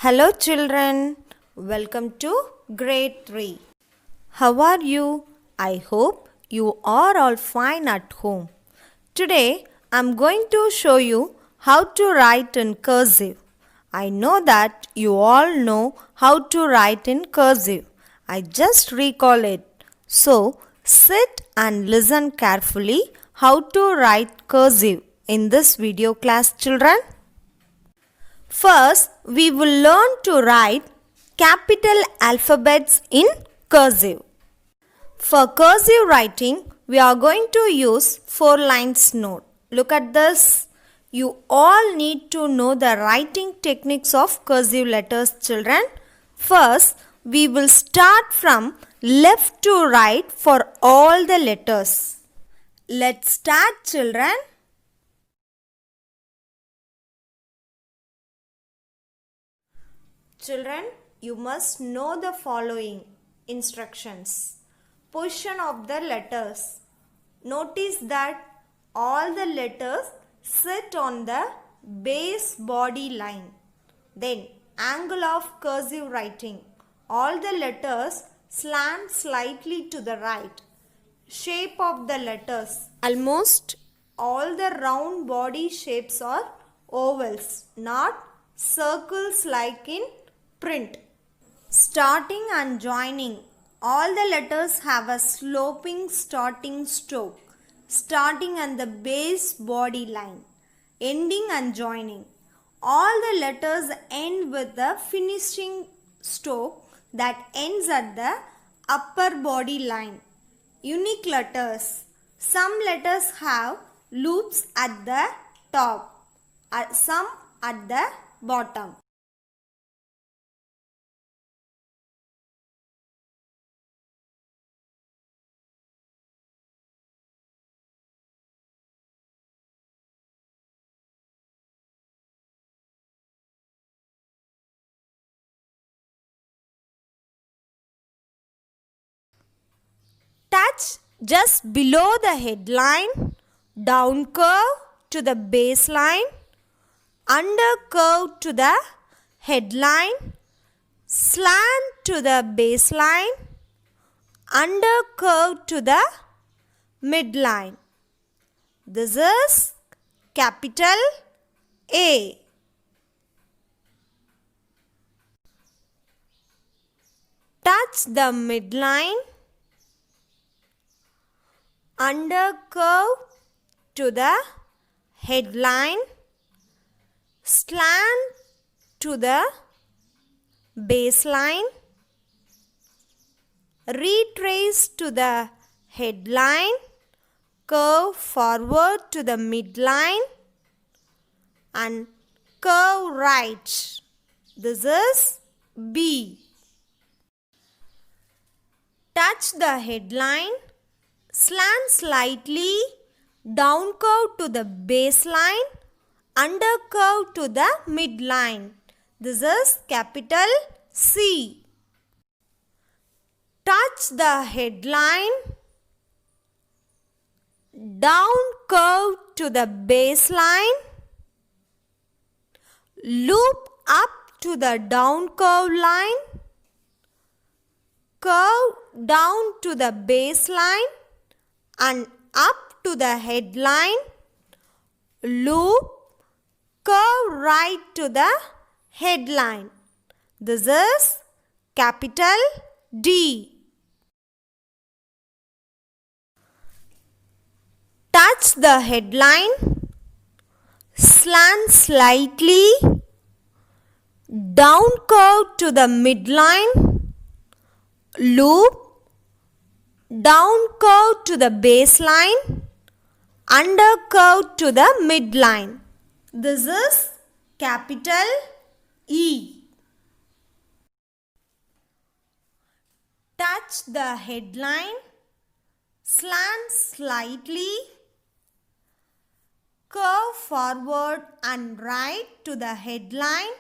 Hello children, welcome to grade 3. How are you? I hope you are all fine at home. Today I'm going to show you how to write in cursive. I know that you all know how to write in cursive. I just recall it. So sit and listen carefully how to write cursive in this video class, children. First, we will learn to write capital alphabets in cursive. For cursive writing, we are going to use 4 lines note. Look at this. You all need to know the writing techniques of cursive letters, children. First, we will start from left to right for all the letters. Let's start, children. Children, you must know the following instructions. Position of the letters. Notice that all the letters sit on the base body line. Then, angle of cursive writing. All the letters slant slightly to the right. Shape of the letters. Almost all the round body shapes are ovals, not circles like in print. Starting and joining. All the letters have a sloping starting stroke, starting at the base body line. Ending and joining. All the letters end with the finishing stroke that ends at the upper body line. Unique letters. Some letters have loops at the top, some at the bottom. Touch just below the headline, down curve to the baseline, under curve to the headline, slant to the baseline, under curve to the midline. This is capital A. Touch the midline, under curve to the headline, slant to the baseline, retrace to the headline, curve forward to the midline and curve right. This is B. Touch the headline, slant slightly, down curve to the baseline, under curve to the midline. This is capital C. Touch the headline, down curve to the baseline, loop up to the down curve line, curve down to the baseline and up to the headline, loop, curve right to the headline. This is capital D. Touch the headline, slant slightly, down curve to the midline, loop, down curve to the baseline, under curve to the midline. This is capital E. Touch the headline, slant slightly, curve forward and right to the headline,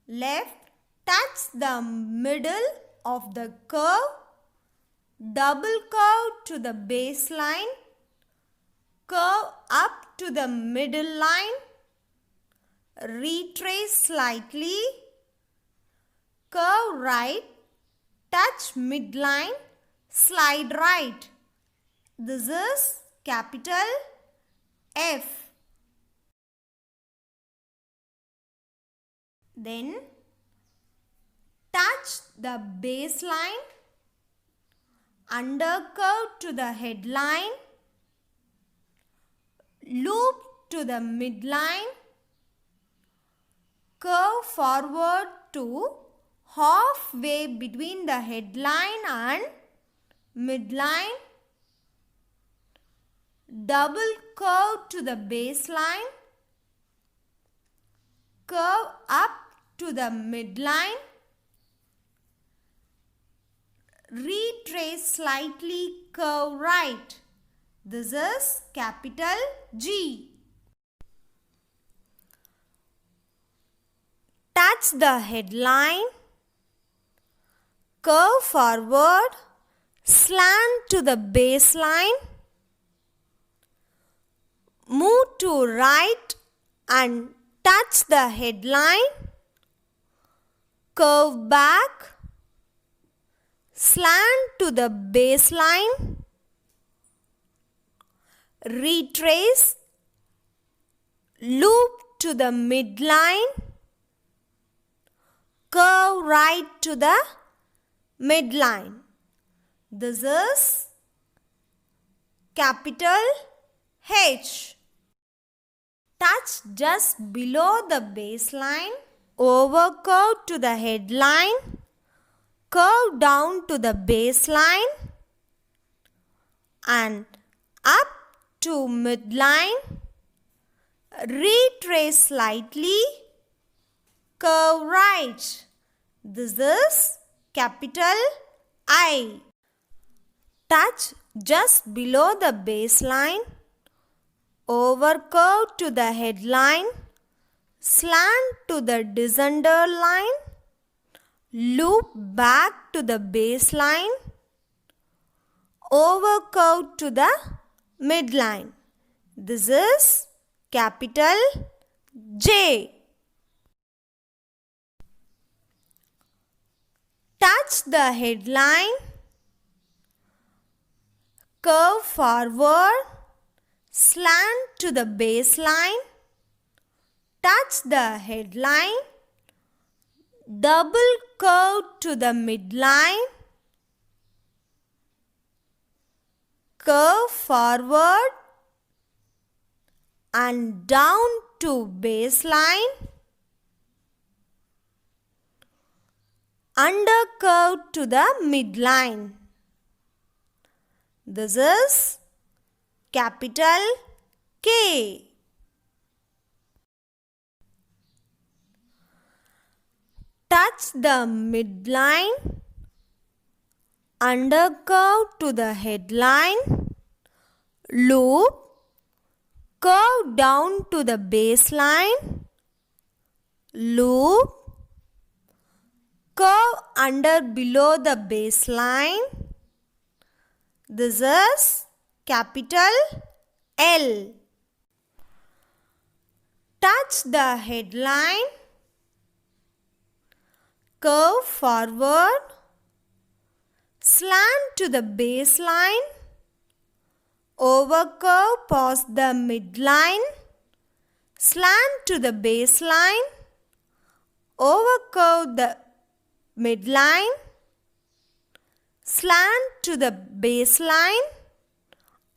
left, touch the middle of the curve, double curve to the baseline, curve up to the middle line, retrace slightly, curve right, touch midline, slide right. This is capital F. Then touch the baseline, undercurve to the headline, loop to the midline, curve forward to halfway between the headline and midline, double curve to the baseline, curve up to the midline, retrace slightly, curve right. This is capital G. Touch the headline, curve forward, slant to the baseline, move to right and touch the headline, curve back, slant to the baseline, retrace, loop to the midline, curve right to the midline. This is capital H. Touch just below the baseline, overcurve to the headline, curve down to the baseline and up to midline, retrace slightly, curve right. This is capital I. Touch just below the baseline, overcurve to the headline, slant to the descender line, loop back to the baseline, overcurve to the midline. This is capital J. Touch the headline, curve forward, slant to the baseline, touch the headline, double curve to the midline, curve forward and down to baseline, undercurve to the midline. This is capital K. Touch the midline, undercurve to the headline, loop, curve down to the baseline, loop, curve under below the baseline. This is capital L. Touch the headline, curve forward, slant to the baseline, overcurve past the midline, slant to the baseline, overcurve the midline, slant to the baseline,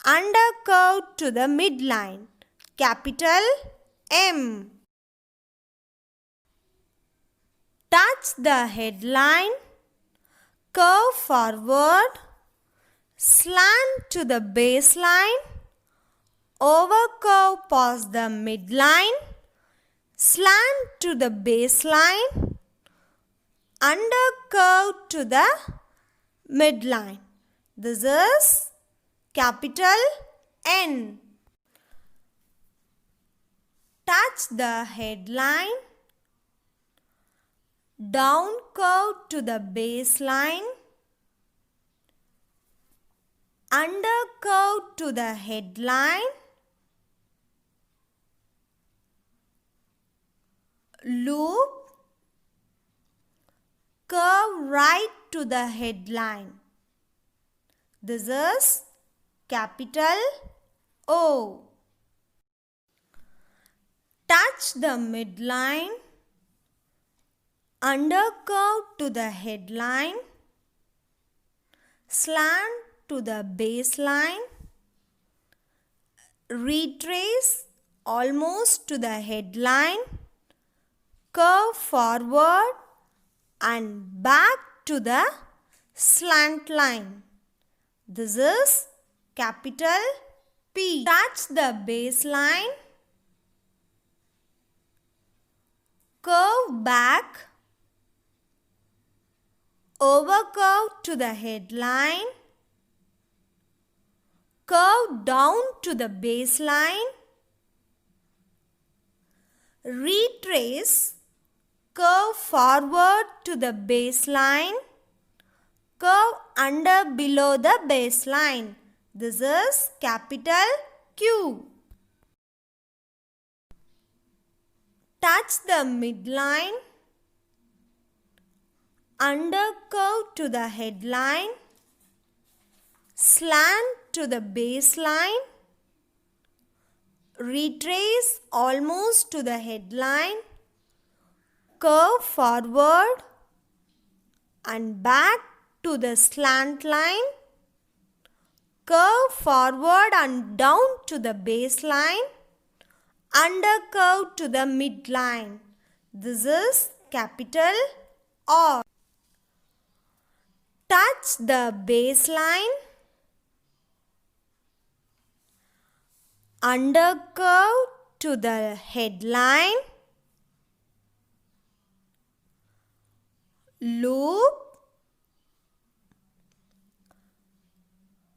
undercurve to the midline. Capital M. Touch the headline, curve forward, slant to the baseline, overcurve past the midline, slant to the baseline, undercurve to the midline. This is capital N. Touch the headline, down curve to the baseline, undercurve to the headline, loop, curve right to the headline. This is capital O. Touch the midline, undercurve to the headline, slant to the baseline, retrace almost to the headline, curve forward and back to the slant line. This is capital P. Touch the baseline, curve back, overcurve to the headline, curve down to the baseline, retrace, curve forward to the baseline, curve under below the baseline. This is capital Q. Touch the midline, undercurve to the headline, slant to the baseline, retrace almost to the headline, curve forward and back to the slant line, curve forward and down to the baseline, undercurve to the midline. This is capital R. Touch the baseline, undercurve to the headline, loop,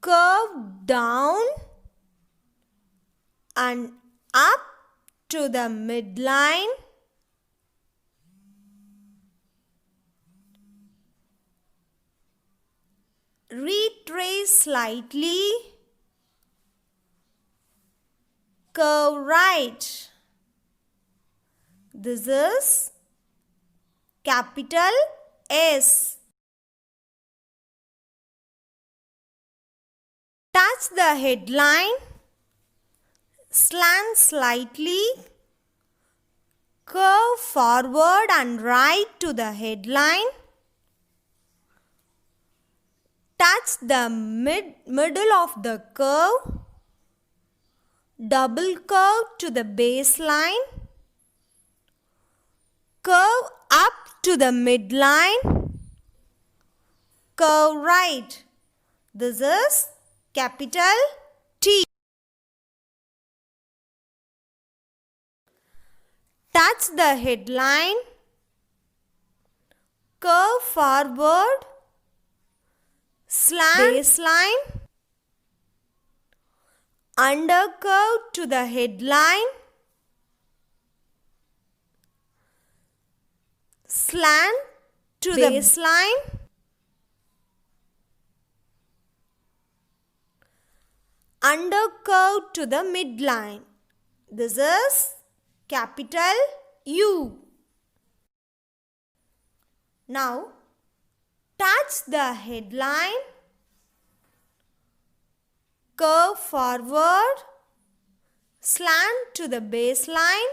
curve down and up to the midline, retrace slightly, curve right. This is capital S. Touch the headline, slant slightly, curve forward and right to the headline, touch the middle of the curve, double curve to the baseline, curve up to the midline, curve right. This is capital T. Touch the headline, curve forward, slant baseline, undercurve to the headline, slant to the baseline, undercurve to the midline. This is capital U. Now, touch the headline, curve forward, slant to the baseline,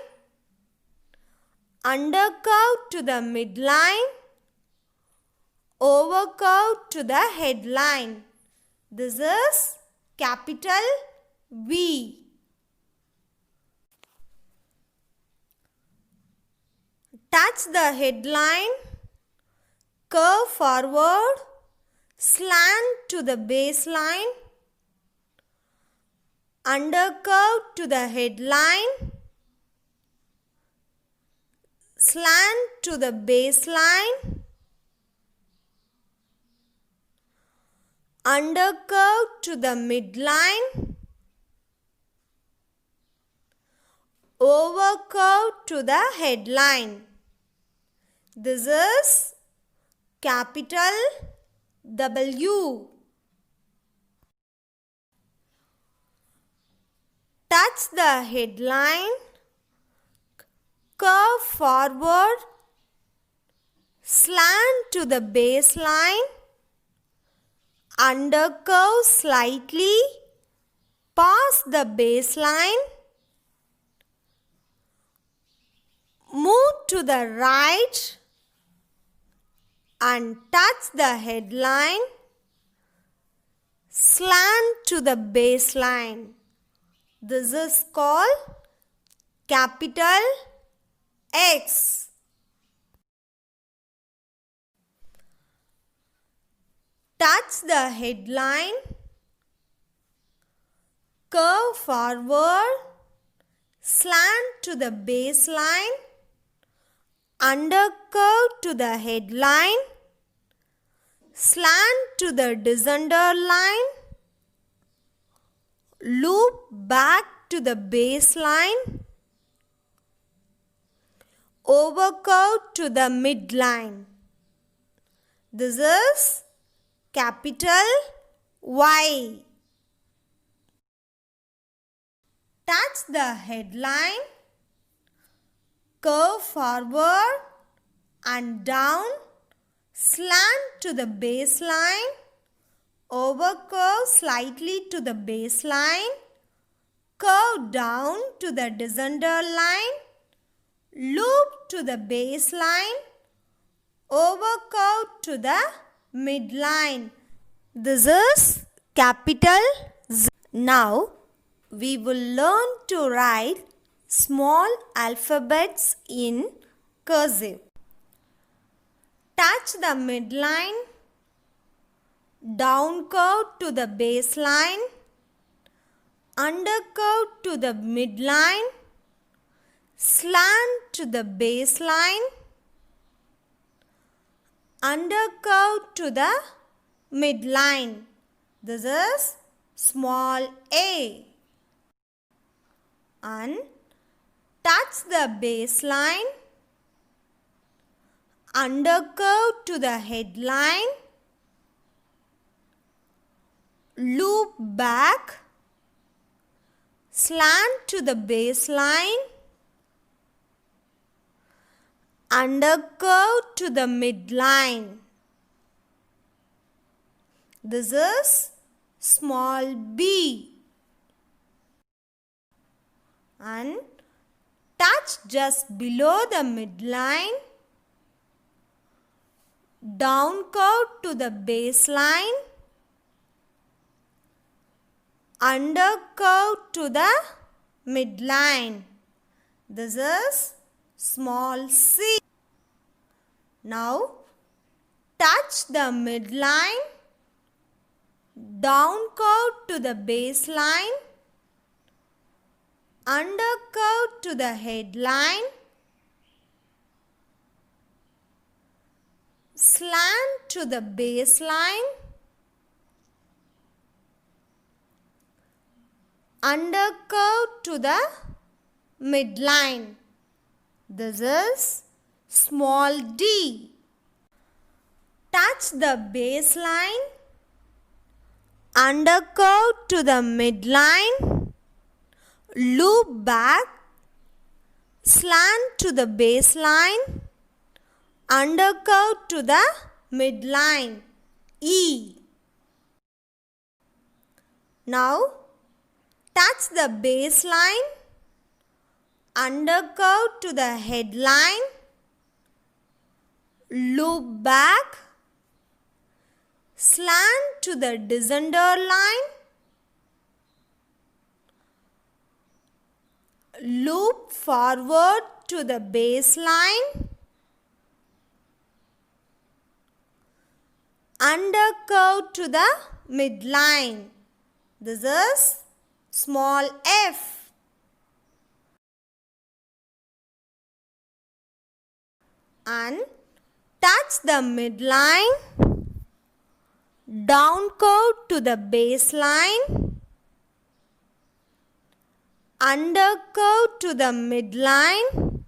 undercurve to the midline, overcurve to the headline. This is capital V. Touch the headline, curve forward, slant to the baseline, undercurve to the headline, slant to the baseline, undercurve to the midline, overcurve to the headline. This is capital W. Touch the headline, curve forward, slant to the baseline, undercurve slightly, pass the baseline, move to the right and touch the headline, slant to the baseline. This is called capital X. Touch the headline, curve forward, slant to the baseline, undercurve to the headline, slant to the descender line, loop back to the baseline, overcurve to the midline. This is capital Y. Touch the headline, curve forward and down, slant to the baseline, overcurve slightly to the baseline, curve down to the descender line, loop to the baseline, overcurve to the midline. This is capital Z. Now we will learn to write small alphabets in cursive. Touch the midline, down curve to the baseline, undercurve to the midline, slant to the baseline, undercurve to the midline. This is small a. And touch the baseline, undercurve to the headline, loop back, slant to the baseline, undercurve to the midline. This is small b. And touch just below the midline, down curve to the baseline, undercurve to the midline. This is small c. Now touch the midline, down curve to the baseline, undercurve to the headline, slant to the baseline, undercurve to the midline. This is small d. Touch the baseline, undercurve to the midline, loop back, slant to the baseline, undercurve to the midline, E. Now touch the baseline, undercurve to the headline, loop back, slant to the descender line, loop forward to the baseline, undercurve to the midline. This is small f. And touch the midline, down curve to the baseline, undercurve to the midline,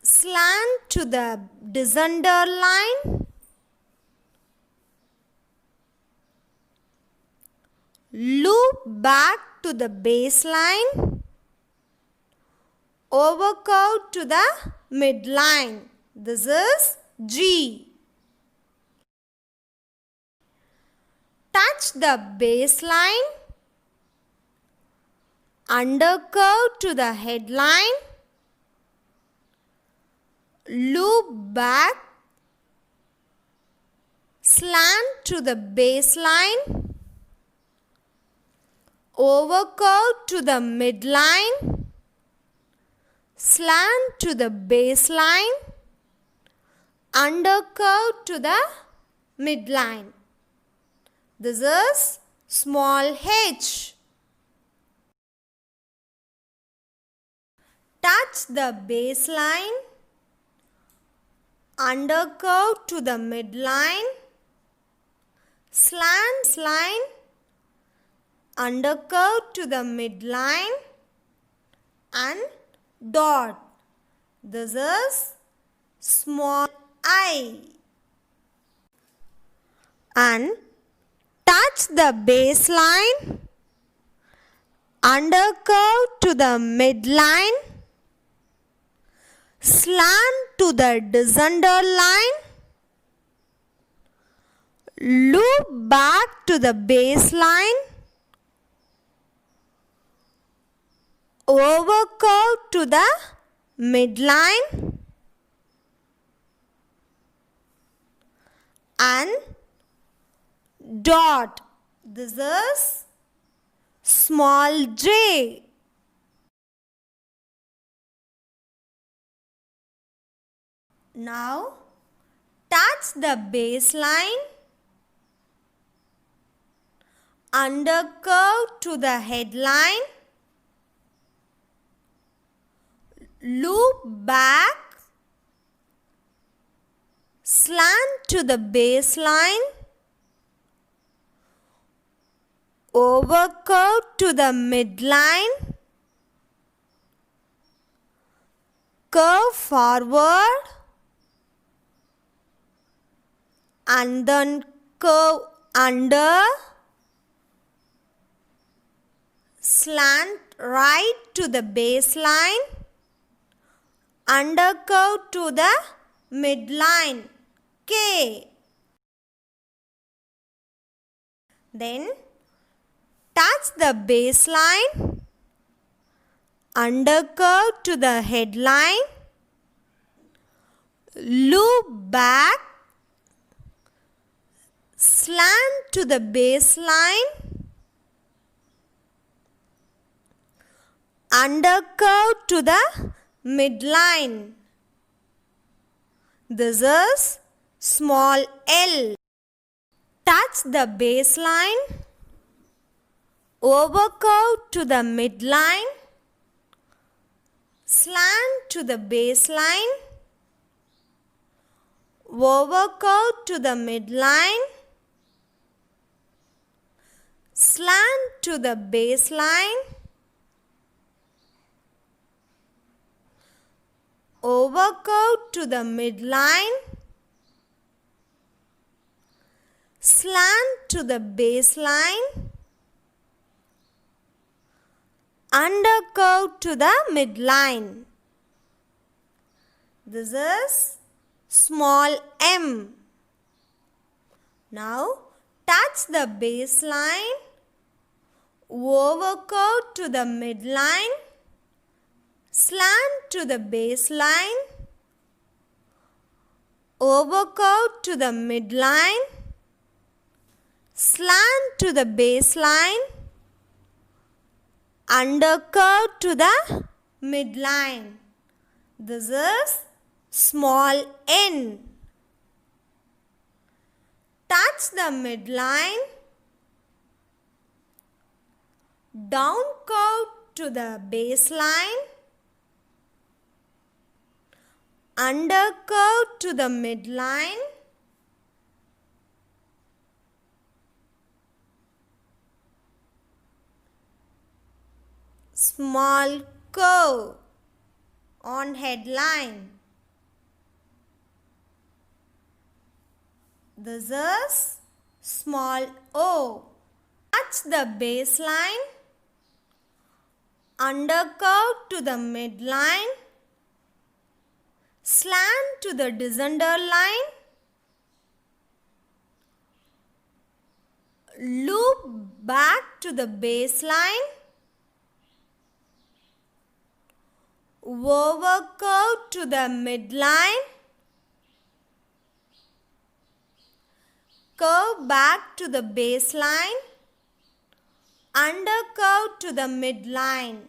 slant to the descender line, loop back to the baseline, over curve to the midline. This is G. Touch the baseline, under curve to the headline, loop back, slant to the baseline, over curve to the midline, slant to the baseline, under curve to the midline. This is small h. Touch the baseline, under curve to the midline, slant line, under curve to the midline, and dot. This is small I. And touch the baseline, under curve to the midline, slant to the descender line, loop back to the baseline, over curve to the midline, and dot. This is small j. Now touch the baseline, under curve to the headline, loop back, slant to the baseline, over curve to the midline, curve forward, and then curve under, slant right to the baseline, under curve to the midline, K. Then touch the baseline, under curve to the headline, loop back, slant to the baseline, under curve to the midline. This is small l. Touch the baseline, over curve to the midline, slant to the baseline, over curve to the midline, slant to the baseline, over curve to the midline, slant to the baseline, under curve to the midline. This is small m. Now touch the baseline, over curve to the midline, slant to the baseline, over curve to the midline, slant to the baseline, under curve to the midline. This is small n. Touch the midline, down curve to the baseline, under curve to the midline, small curve on headline. This is small o. Touch the baseline, undercurve to the midline, slant to the descender line, loop back to the baseline, overcurve to the midline, curve back to the baseline, undercurve to the midline,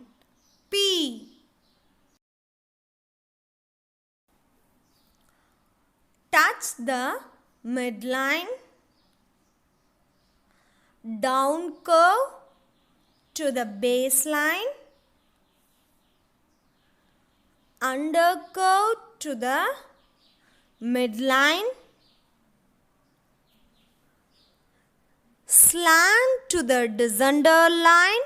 P. Touch the midline, down curve to the baseline, undercurve to the midline, slant to the descender line,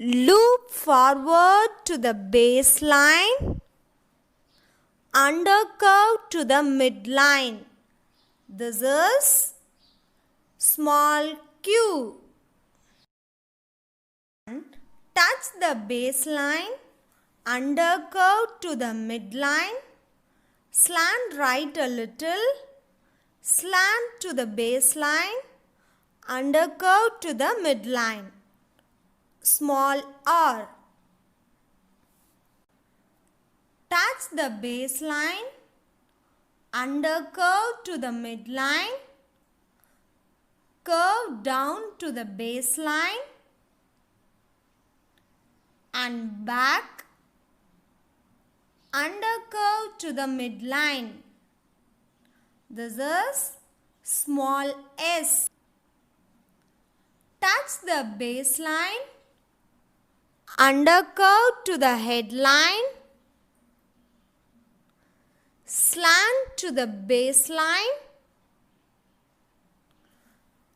loop forward to the baseline, undercurve to the midline. This is small q. Touch the baseline, undercurve to the midline, slant right a little, slant to the baseline, undercurve to the midline, small r. Touch the baseline, undercurve to the midline, curve down to the baseline and back, undercurve to the midline. This is small s. Touch the baseline, undercurve to the headline, slant to the baseline,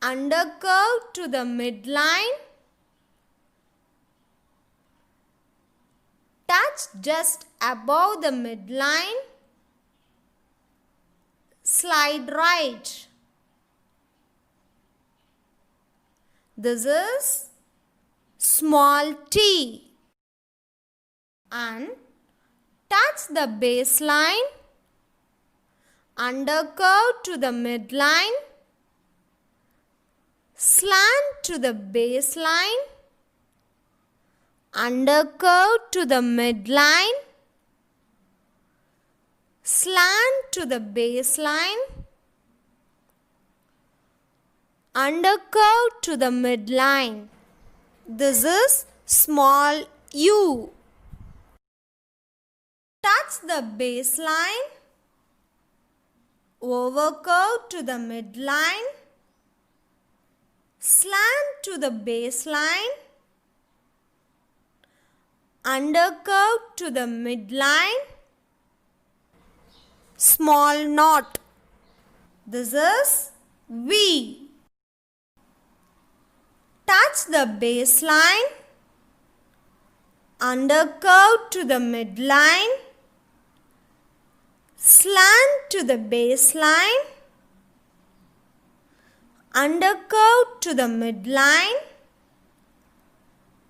undercurve to the midline, touch just above the midline, slide right. This is small t. And touch the baseline, undercurve to the midline, slant to the baseline, undercurve to the midline, slant to the baseline, undercurve to the midline. This is small u. Touch the baseline, overcurve to the midline, slant to the baseline, undercurve to the midline, small knot. This is V. Touch the baseline, undercurve to the midline, slant to the baseline, undercurve to the midline,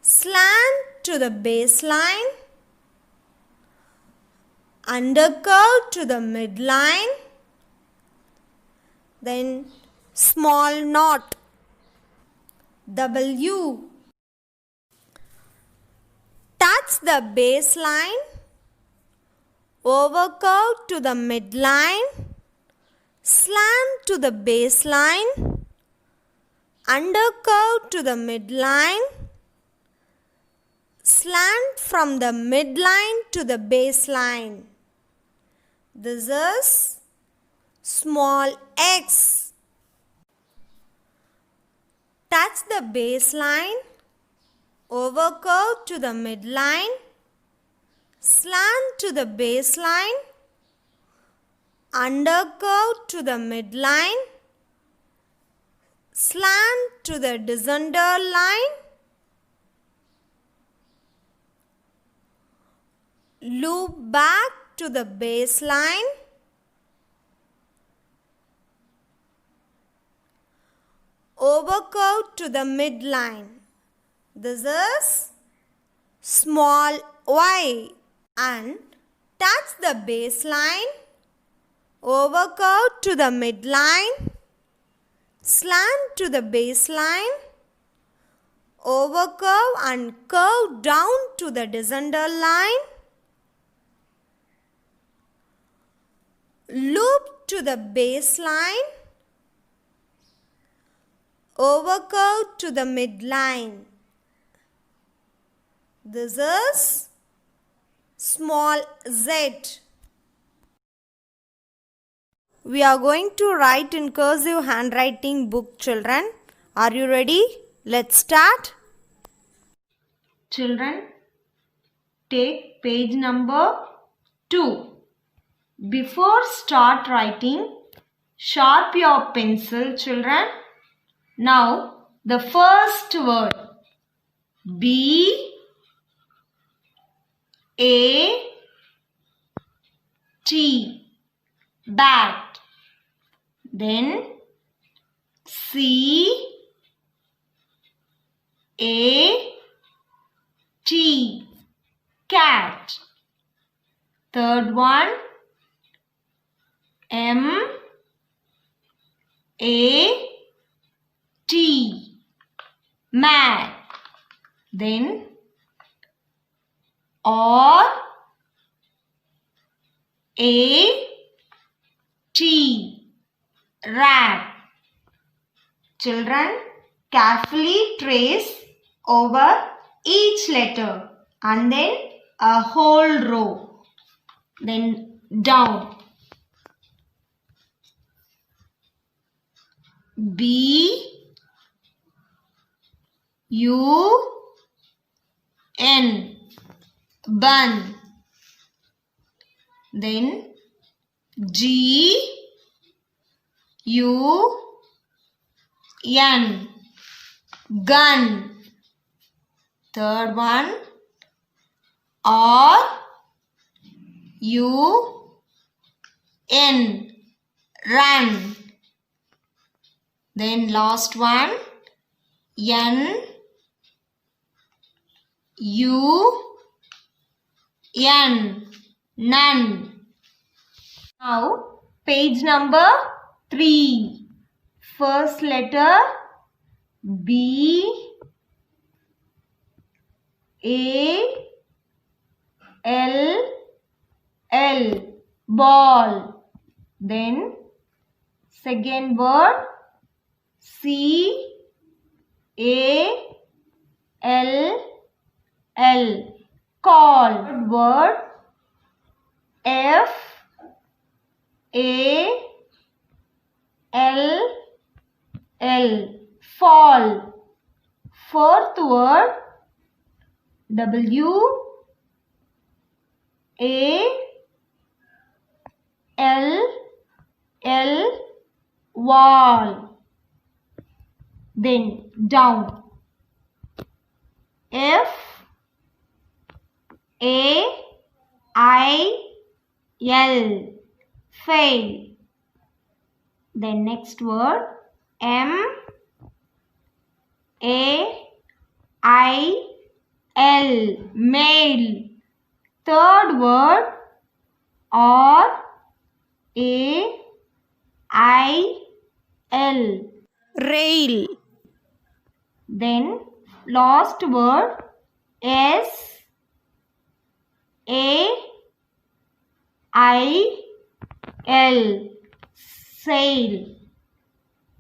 slant to the baseline, undercurve to the midline, then small knot, W. Touch the baseline, overcurve to the midline, slant to the baseline, undercurve to the midline, slant from the midline to the baseline. This is small x. Touch the baseline, overcurve to the midline, slant to the baseline, undercurve to the midline, slant to the descender line, loop back to the baseline, overcurve to the midline. This is small y, and touch the baseline, overcurve to the midline, slant to the baseline, overcurve and curve down to the descender line, loop to the baseline, overcurve to the midline. This is small z. We are going to write in cursive handwriting book, children. Are you ready? Let's start. Children, take page number 2. Before start writing, sharp your pencil, children. Now, the first word, B A T, bat. Then C A T, cat. Third one, M A T, mat. Then R A T, rat. Children, carefully trace over each letter and then a whole row. Then down. B U N, bun. Then G U N, gun. Third one, R U N, run. Then last one, N U N, none. Now page number 3. First letter B A L L, ball. Then second word C A L L, call. Third word F A L L, fall. Fourth word W A L L, wall. Then down. F A I L, fail. Then next word M A I L, male. Third word R A I L, rail. Then last word S A I L, sail.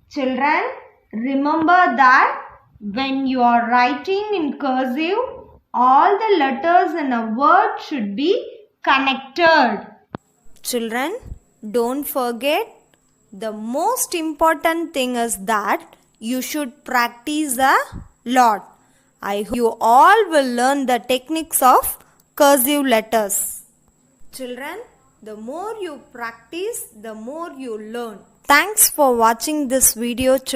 Children, remember that when you are writing in cursive, all the letters in a word should be connected. Children, don't forget, the most important thing is that you should practice a lot. I hope you all will learn the techniques of cursive letters. Children, the more you practice, the more you learn. Thanks for watching this video, children.